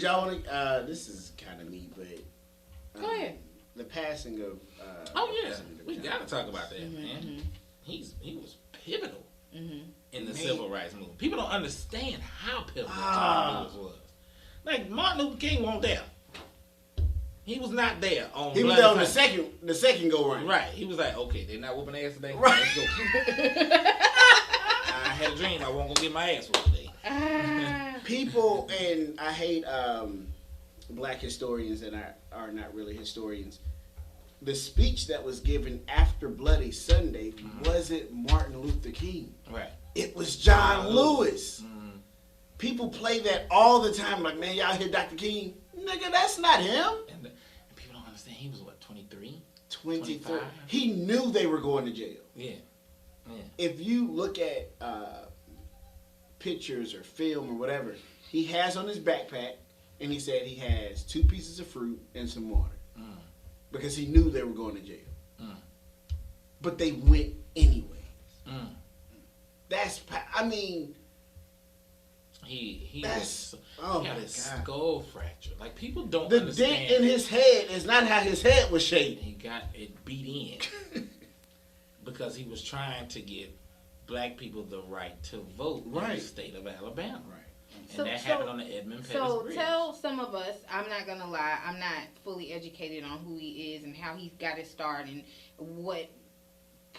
y'all want to? This is kind of neat, but Go ahead. The passing of. Oh yeah, we got to talk about that, man. Mm-hmm. He was pivotal in the Man. civil rights movement. People don't understand how pivotal John Lewis was. Like Martin Luther King wasn't there. He was not there on. He was there on the second go round. Right. He was like, okay, they're not whooping ass today. Right. Let's go. I had a dream I wasn't gonna get my ass whooped today. People, and I hate black historians that are not really historians. The speech that was given after Bloody Sunday wasn't Martin Luther King. Right. It was John Lewis. Mm-hmm. People play that all the time. Like, man, y'all hear Dr. King? Nigga, that's not him. And people don't understand. He was what, 23? 23. 25? He knew they were going to jail. Yeah. Yeah. If you look at pictures or film or whatever, he has on his backpack, and he said he has 2 pieces of fruit and some water. Because he knew they were going to jail. But they went anyways. That's, I mean... He That's, had his skull fracture. Like, people don't the understand. dent in his head is not how his head was shaped. He got it beat in because he was trying to give black people the right to vote in the state of Alabama. Right. And that happened on the Edmund Pettus Bridge. So tell some of us, I'm not going to lie, I'm not fully educated on who he is and how he got his start and what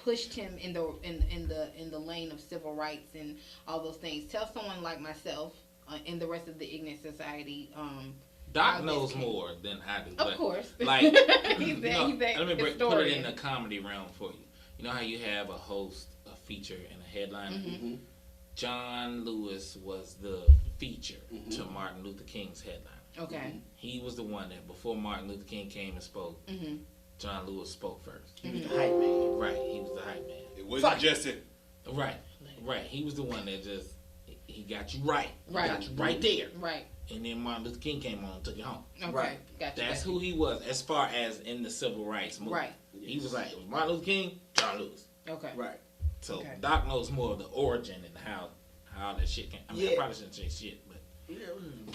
pushed him in the lane of civil rights and all those things. Tell someone like myself and the rest of the ignorant society. Doc knows more than I do. Of course. Like, he's let me put it in the comedy realm for you. You know how you have a host, a feature, and a headliner? Mm-hmm. John Lewis was the feature to Martin Luther King's headline. Okay. He was the one that before Martin Luther King came and spoke, John Lewis spoke first. He was the hype man. Right, he was the hype man. It wasn't just it. Right. He was the one that just, he got you right. Right. He got you right there. Right. And then Martin Luther King came on and took it home. Okay. Right. Gotcha. That's who he was as far as in the civil rights movement. Right. He was like, it was Martin Luther King, John Lewis. Okay. Right. So Doc knows more of the origin and how that shit came. I mean, I probably shouldn't say shit, but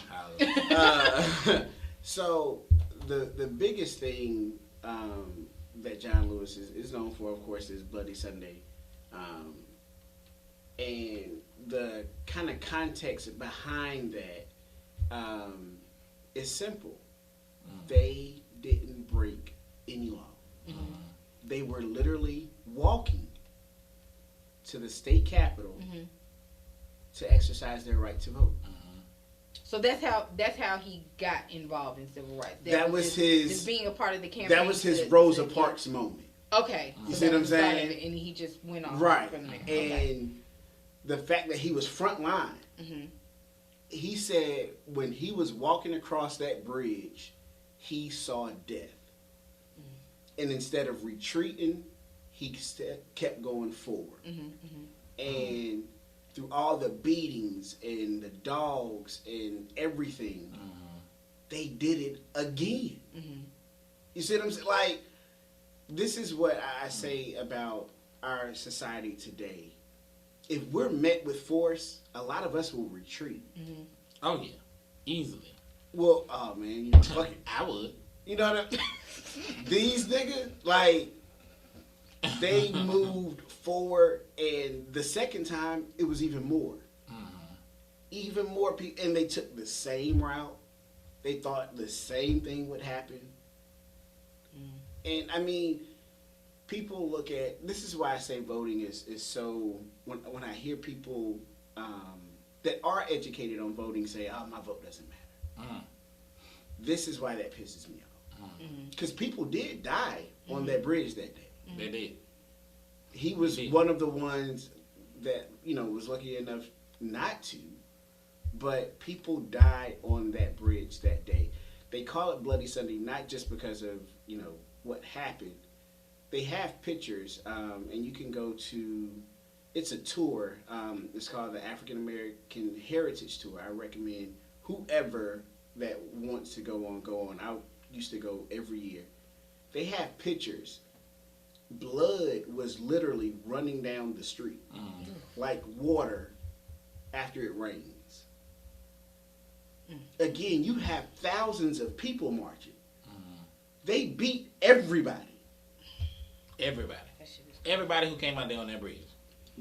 how. So the biggest thing that John Lewis is known for, of course, is Bloody Sunday, and the kind of context behind that is simple. They didn't break any law. They were literally walking to the state capitol to exercise their right to vote. So that's how he got involved in civil rights. That was his just being a part of the campaign. That was his Rosa Parks moment. Okay, you see what I'm saying? And he just went off right. From there. And the fact that he was front line. He said when he was walking across that bridge, he saw death. And instead of retreating, he kept going forward. And through all the beatings and the dogs and everything, they did it again. You see what I'm saying? Like, this is what I say about our society today. If we're met with force, a lot of us will retreat. Oh, yeah. Easily. Well, oh, man, you know, fuck it. I would. You know what These niggas, like, they moved forward, and the second time, it was even more. Even more people, and they took the same route. They thought the same thing would happen. And, I mean, people look at, this is why I say voting is so, when I hear people that are educated on voting say, oh, my vote doesn't matter. This is why that pisses me off. Because people did die on that bridge that day. They did. He was one of the ones that, you know, was lucky enough not to. But people died on that bridge that day. They call it Bloody Sunday not just because of, you know, what happened. They have pictures, and you can go to, it's a tour. It's called the African American Heritage Tour. I recommend whoever that wants to go on. I used to go every year. They have pictures. Blood was literally running down the street like water after it rains. Again, you have thousands of people marching. They beat everybody. Everybody who came out there on that bridge.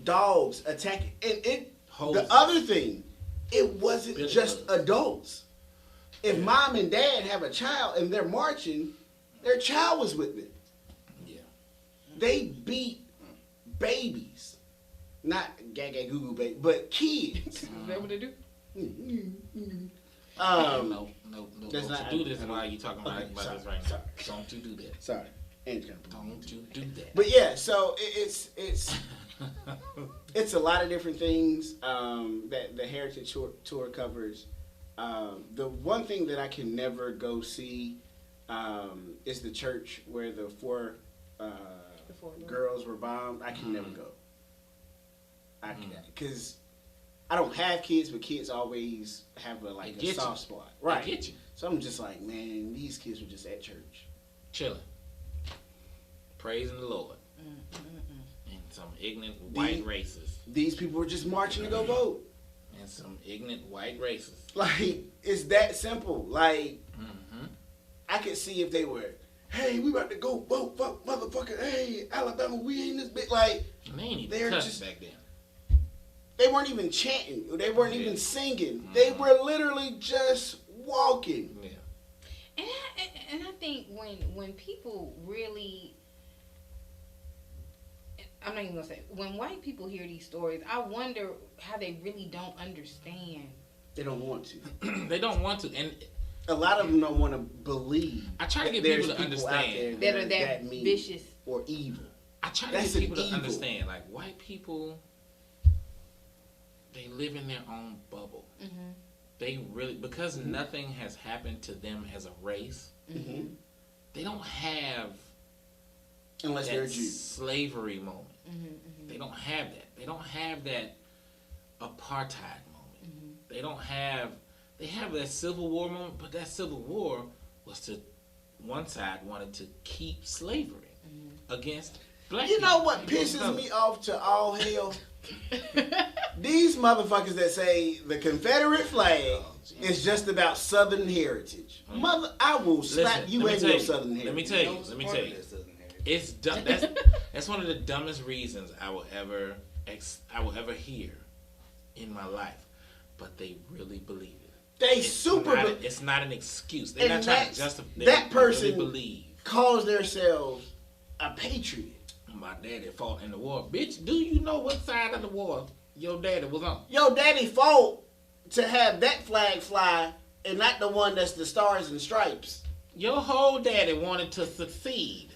Dogs attacking. And the other thing, it wasn't just adults. If mom and dad have a child and they're marching, their child was with them. Yeah. They beat babies. Not gaga goo goo baby, but kids. Is that what they do? No. Don't you do this while you talking about this right now. Don't you do that. Sorry. Don't you do that. But yeah, so it's it's a lot of different things that the Heritage Tour covers. The one thing that I can never go see is the church where the four girls were bombed. I can never go. Because I don't have kids, but kids always have a soft spot. Right. They get you. So I'm just like, man, these kids were just at church. Chilling. Praising the Lord. And some ignorant white racists. These people were just marching to go vote. And some ignorant white racists. Like, it's that simple. Like, I could see if they were, hey, we about to go vote, fuck, motherfucker. Hey, Alabama, we ain't this big. Like, they ain't even cussing back then. They weren't even chanting. They weren't even singing. They were literally just walking. Yeah. And I think when people really, I'm not even gonna say, when white people hear these stories, I wonder how they really don't understand. They don't want to. They don't want to, and a lot of them don't want to believe. I try to get people to understand that are that mean vicious or evil. I try to get people to understand, like, white people, they live in their own bubble. They really, because nothing has happened to them as a race, they don't have unless that they're Jews. Slavery moment. They don't have that. They don't have that apartheid moment. They don't have. They have that Civil War moment, but that Civil War was to one side wanted to keep slavery against black people. You know what pisses me off to all hell? These motherfuckers that say the Confederate flag is just about Southern heritage. Mother, I will slap you in your Southern heritage. Let me tell you. It's dumb. That's one of the dumbest reasons I will ever hear in my life. But they really believe it. It's not an excuse. They're not trying to justify. That person really believe calls themselves a patriot. My daddy fought in the war. Bitch, do you know what side of the war your daddy was on? Your daddy fought to have that flag fly and not the one that's the stars and stripes. Your whole daddy wanted to succeed.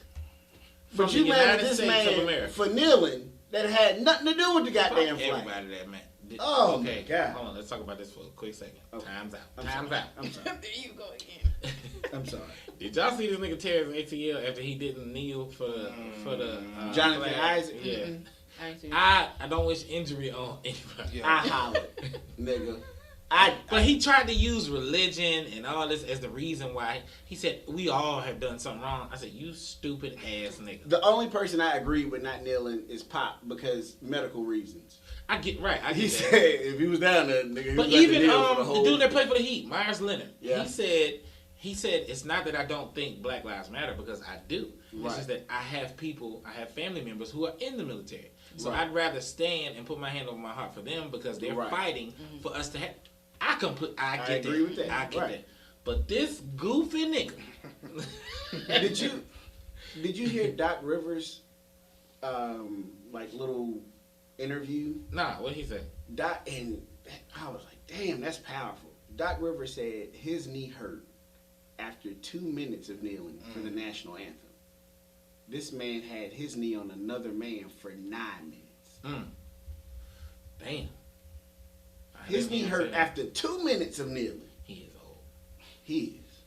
But you mad at this man for kneeling that had nothing to do with the goddamn flag. Everybody that man. Oh, okay, my God. Hold on, let's talk about this for a quick second. Okay. Time's out. I'm sorry. There you go again. I'm sorry. Did y'all see this nigga tear his ACL after he didn't kneel for the Jonathan Isaac? Yeah. I don't wish injury on anybody. I hollered, nigga. But he tried to use religion and all this as the reason why. He said, we all have done something wrong. I said, you stupid ass nigga. The only person I agree with not kneeling is Pop because medical reasons. I get that. Said if he was down there, nigga, he but was even the dude that played for the Heat, Myers Leonard, yeah. he said it's not that I don't think Black Lives Matter because I do. Right. It's just that I have family members who are in the military. So I'd rather stand and put my hand over my heart for them because they're fighting for us to have. I agree with that. I get that. But this goofy nigga. Did you hear Doc Rivers little interview? Nah, what he say? Doc, and I was like, damn, that's powerful. Doc Rivers said his knee hurt after 2 minutes of kneeling for the national anthem. This man had his knee on another man for 9 minutes. Damn. His knee hurt after 2 minutes of kneeling. He is old. He is.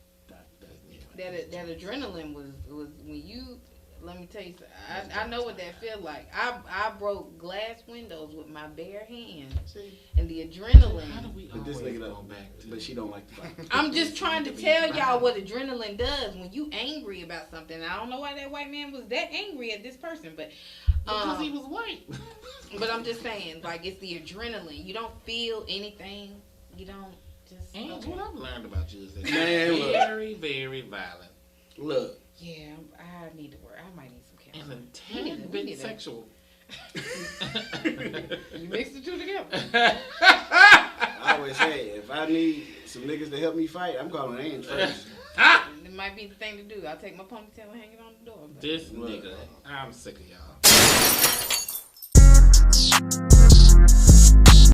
That adrenaline was when you. Let me tell you something. I know what that feels like. I broke glass windows with my bare hands. And the adrenaline. How do we this nigga go back to, but she don't like to fight. I'm just trying to tell y'all what adrenaline does when you angry about something. I don't know why that white man was that angry at this person, but because he was white. But I'm just saying, like, it's the adrenaline. You don't feel anything. You don't. Just and okay. what I've learned about you is that Man, you're very, very violent. Look. Yeah, I need to work. I might need some counseling. And a tad bit sexual. You mix the two together. I always say, if I need some niggas to help me fight, I'm calling Ann first. It might be the thing to do. I'll take my ponytail and hang it on the door. This nigga, I'm sick of y'all.